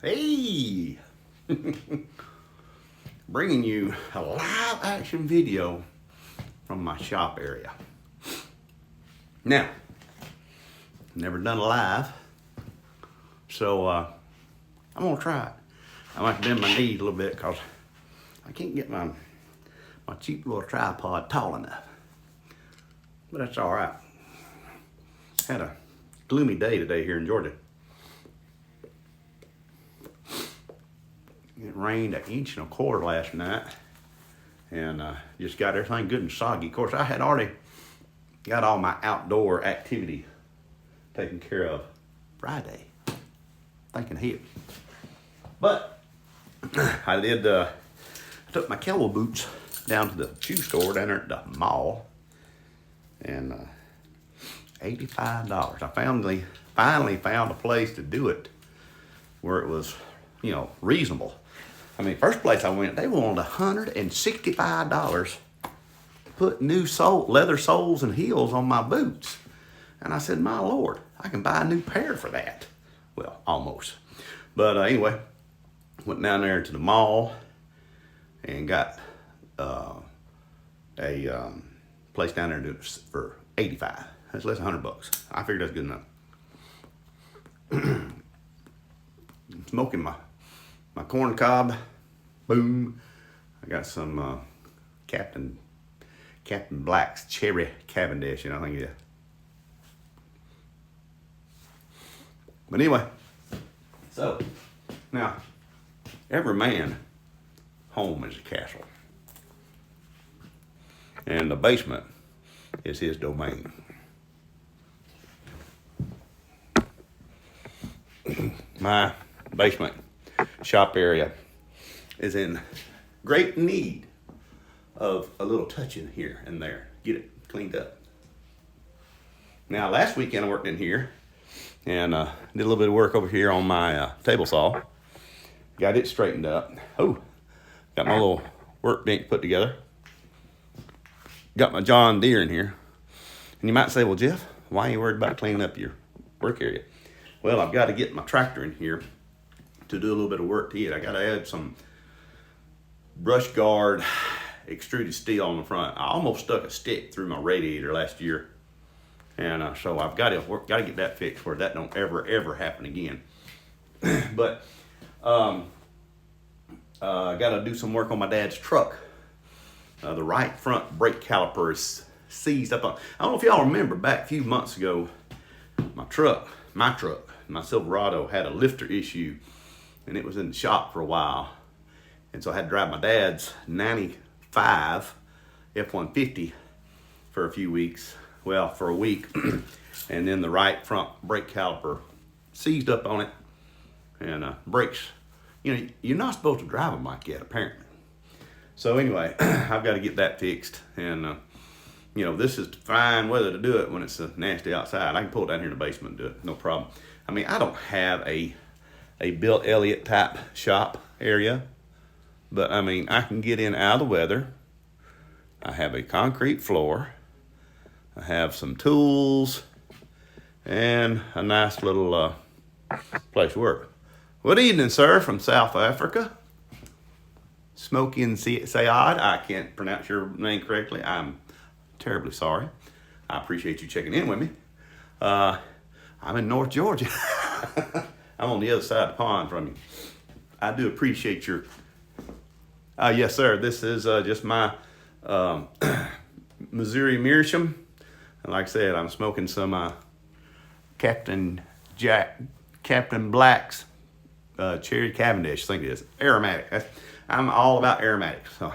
Hey! Bringing you a live action video from my shop area. Now, never done a live, so I'm gonna try it. I might bend my knees a little bit because I can't get my cheap little tripod tall enough. But that's all right. Had a gloomy day today here in Georgia. It rained 1.25 inches last night, and just got everything good and soggy. Of course, I had already got all my outdoor activity taken care of Friday, thinking ahead. But I did. I took my cowboy boots down to the shoe store down there at the mall, and $85. I finally found a place to do it where it was, reasonable. I mean, first place I went, they wanted $165 to put new leather soles and heels on my boots. And I said, my Lord, I can buy a new pair for that. Well, almost. But anyway, went down there to the mall and got a place down there to do it for $85. That's less than $100. I figured that's good enough. Smoking my corn cob. Boom. I got some Captain Black's Cherry Cavendish, I think it is. But anyway, so now every man home is a castle, and the basement is his domain. My basement shop area is in great need of a little touching here and there. Get it cleaned up. Now, last weekend I worked in here and did a little bit of work over here on my table saw. Got it straightened up. Oh, got my little workbench put together. Got my John Deere in here. And you might say, well, Jeff, why are you worried about cleaning up your work area? Well, I've got to get my tractor in here to do a little bit of work to it. I got to add some brush guard extruded steel on the front. I almost stuck a stick through my radiator last year, and so I've got to get that fixed where that don't ever happen again. But I got to do some work on my dad's truck. The right front brake caliper is seized up on. I don't know if y'all remember back a few months ago, my truck, my Silverado had a lifter issue, and it was in the shop for a while. And so I had to drive my dad's 95 F-150 for a few weeks. Well, for a week. And then the right front brake caliper seized up on it. And brakes, you're not supposed to drive them like that, apparently. So anyway, I've got to get that fixed. And, this is fine weather to do it when it's nasty outside. I can pull it down here in the basement and do it, no problem. I mean, I don't have a Bill Elliott type shop area, but I mean, I can get in out of the weather. I have a concrete floor. I have some tools and a nice little place to work. Good evening, sir, from South Africa. Smokey and Sayad. I can't pronounce your name correctly. I'm terribly sorry. I appreciate you checking in with me. I'm in North Georgia. I'm on the other side of the pond from you. I do appreciate your... yes, sir. This is just my Missouri Meerschaum. And like I said, I'm smoking some Captain Black's Cherry Cavendish. I think it is. Aromatic. I'm all about aromatics. So.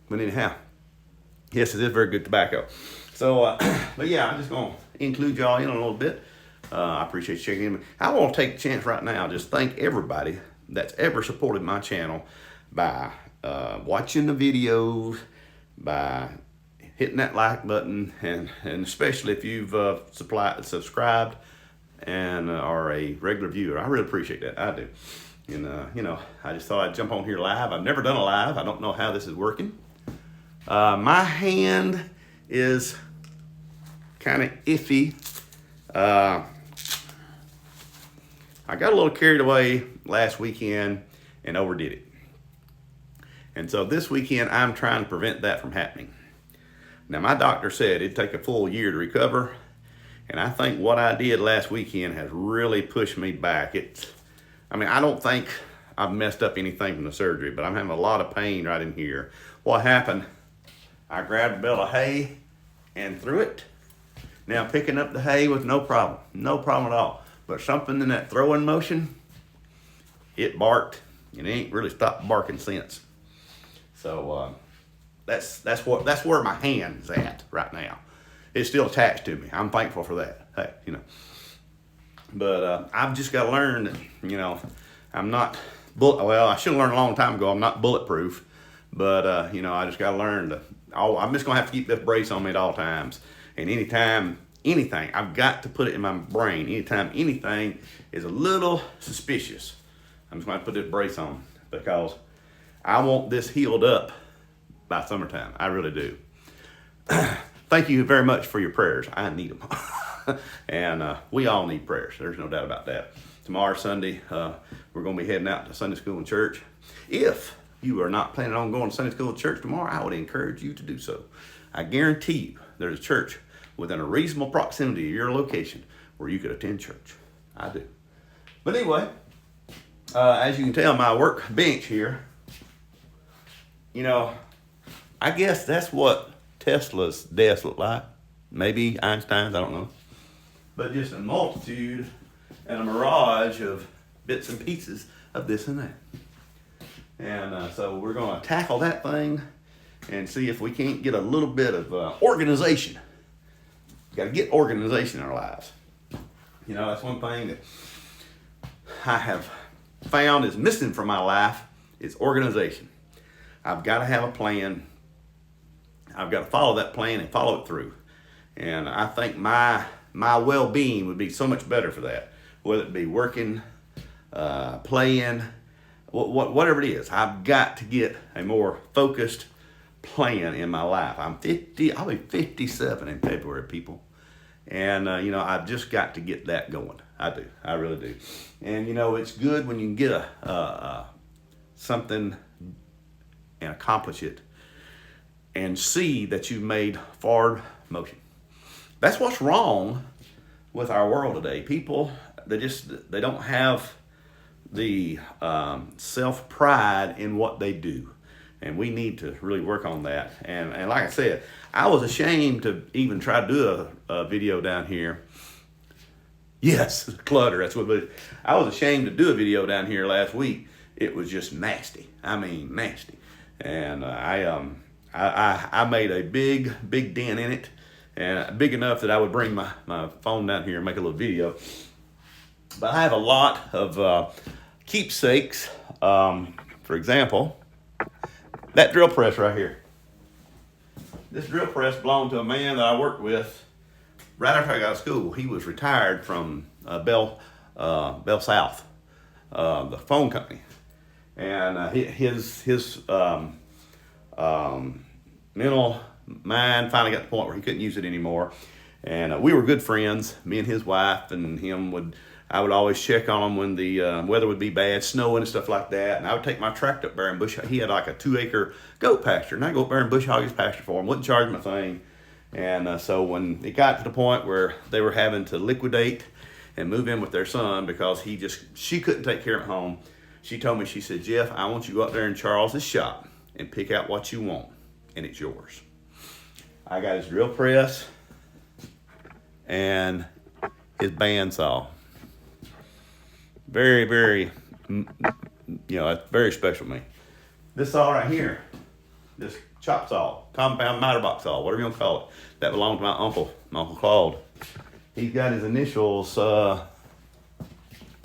But anyhow, yes, it is very good tobacco. So, but yeah, I'm just going to include y'all in a little bit. I appreciate you checking in. I want to take a chance right now, just thank everybody that's ever supported my channel by watching the videos, by hitting that like button, and especially if you've subscribed and are a regular viewer. I really appreciate that. I do. And, I just thought I'd jump on here live. I've never done a live. I don't know how this is working. My hand is kind of iffy. I got a little carried away last weekend and overdid it. And so this weekend, I'm trying to prevent that from happening. Now, my doctor said it'd take a full year to recover. And I think what I did last weekend has really pushed me back. I don't think I've messed up anything from the surgery, but I'm having a lot of pain right in here. What happened, I grabbed a bale of hay and threw it. Now, picking up the hay was no problem at all. But something in that throwing motion, it barked, and it ain't really stopped barking since. So that's where my hand's at right now. It's still attached to me. I'm thankful for that. Hey, But I've just got to learn that, I'm not, I should have learned a long time ago, I'm not bulletproof. But, I just got to learn I'm just going to have to keep this brace on me at all times. And anytime, anything, I've got to put it in my brain. Anytime anything is a little suspicious, I'm just going to put this brace on because I want this healed up by summertime. I really do. Thank you very much for your prayers. I need them. And we all need prayers. There's no doubt about that. Tomorrow, Sunday, we're going to be heading out to Sunday school and church. If you are not planning on going to Sunday school and church tomorrow, I would encourage you to do so. I guarantee you there's a church within a reasonable proximity of your location where you could attend church. I do. But anyway, as you can tell, my work bench here, I guess that's what Tesla's desk looked like. Maybe Einstein's, I don't know. But just a multitude and a mirage of bits and pieces of this and that. And so we're going to tackle that thing and see if we can't get a little bit of organization. We've got to get organization in our lives. That's one thing that I have found is missing from my life is organization. I've got to have a plan. I've got to follow that plan and follow it through. And I think my well-being would be so much better for that. Whether it be working, playing, whatever it is. I've got to get a more focused plan in my life. I'll be 57 in February, people. And, I've just got to get that going. I do. I really do. And, it's good when you can get something and accomplish it and see that you've made forward motion. That's what's wrong with our world today. People, they don't have the self-pride in what they do. And we need to really work on that. And like I said, I was ashamed to even try to do a video down here. Yes, clutter, that's what it is. I was ashamed to do a video down here last week. It was just nasty. I mean, nasty. And I made a big dent in it. And big enough that I would bring my phone down here and make a little video. But I have a lot of keepsakes. For example, that drill press right here. This drill press belonged to a man that I worked with right after I got out of school. He was retired from Bell South, the phone company. And his mental mind finally got to the point where he couldn't use it anymore. And we were good friends, me and his wife and him I would always check on him when the weather would be bad, snowing and stuff like that. And I would take my tractor up there and he had like a 2-acre goat pasture. And I'd go up there and bush hog his pasture for him, wouldn't charge him a thing. And so when it got to the point where they were having to liquidate and move in with their son because she couldn't take care of him at home, she told me, she said, Jeff, I want you to go up there in Charles's shop and pick out what you want, and it's yours. I got his drill press and his bandsaw. Very, very, it's very special to me. This saw right here, this chop saw, compound miter box saw, whatever you want to call it, that belonged to my Uncle Claude. He's got his initials on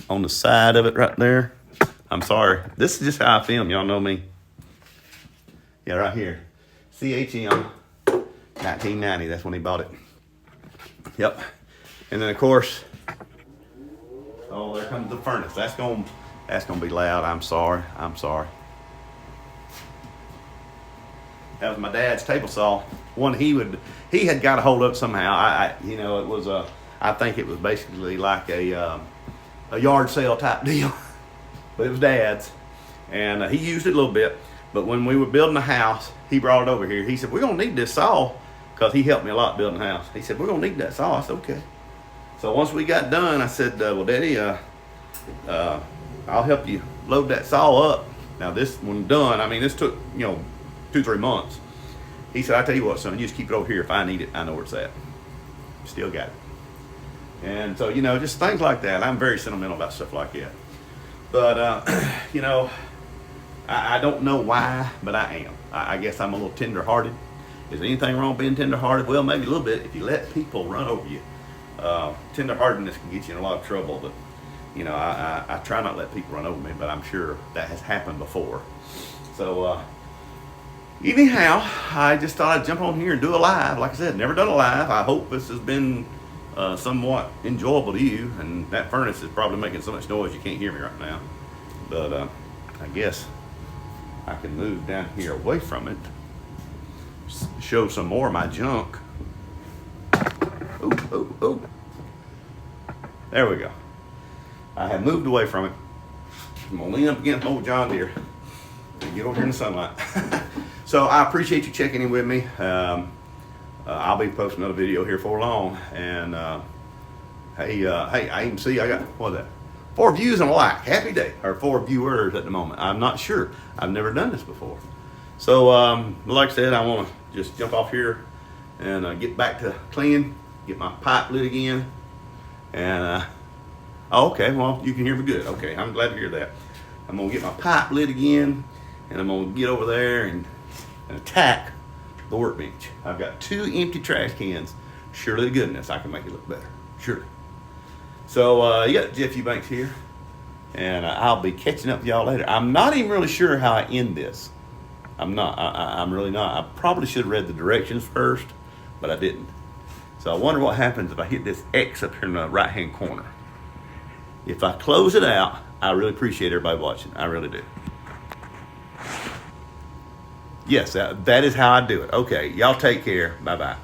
the side of it right there. I'm sorry. This is just how I film. Y'all know me. Yeah, right here. CHM 1990. That's when he bought it. Yep. And then, of course, there comes the furnace. That's gonna be loud. I'm sorry. That was my dad's table saw. One he had got a hold of somehow. I think it was basically like a a yard sale type deal, but it was Dad's, and he used it a little bit. But when we were building the house, he brought it over here. He said, we're going to need this saw, because he helped me a lot building the house. He said, we're going to need that saw. I said, okay. So once we got done, I said, well, Daddy, I'll help you load that saw up. Now this one done, I mean, this took, 2-3 months. He said, I tell you what, son, you just keep it over here. If I need it, I know where it's at. Still got it. And so, just things like that. I'm very sentimental about stuff like that. But, I don't know why, but I am. I guess I'm a little tender-hearted. Is there anything wrong with being tender-hearted? Well, maybe a little bit. If you let people run over you, tender-heartedness can get you in a lot of trouble. But, I try not to let people run over me, but I'm sure that has happened before. So, anyhow, I just thought I'd jump on here and do a live. Like I said, never done a live. I hope this has been somewhat enjoyable to you. And that furnace is probably making so much noise you can't hear me right now. But I guess I can move down here away from it, show some more of my junk. Oh. There we go. I have moved away from it. I'm gonna lean up against old John Deere and get over here in the sunlight. So I appreciate you checking in with me. I'll be posting another video here for long. And hey, I even see I got, what is that? 4 views and a like. Happy day. Or 4 viewers at the moment. I'm not sure. I've never done this before. So, like I said, I want to just jump off here and get back to cleaning, get my pipe lit again. And, okay, well, you can hear me good. Okay, I'm glad to hear that. I'm going to get my pipe lit again, and I'm going to get over there and attack the workbench. I've got 2 empty trash cans. Surely to goodness, I can make it look better. Surely. So, you got Jeff Eubanks here, and I'll be catching up with y'all later. I'm not even really sure how I end this. I'm not. I'm really not. I probably should have read the directions first, but I didn't. So I wonder what happens if I hit this X up here in the right-hand corner. If I close it out, I really appreciate everybody watching. I really do. Yes, that is how I do it. Okay, y'all take care. Bye-bye.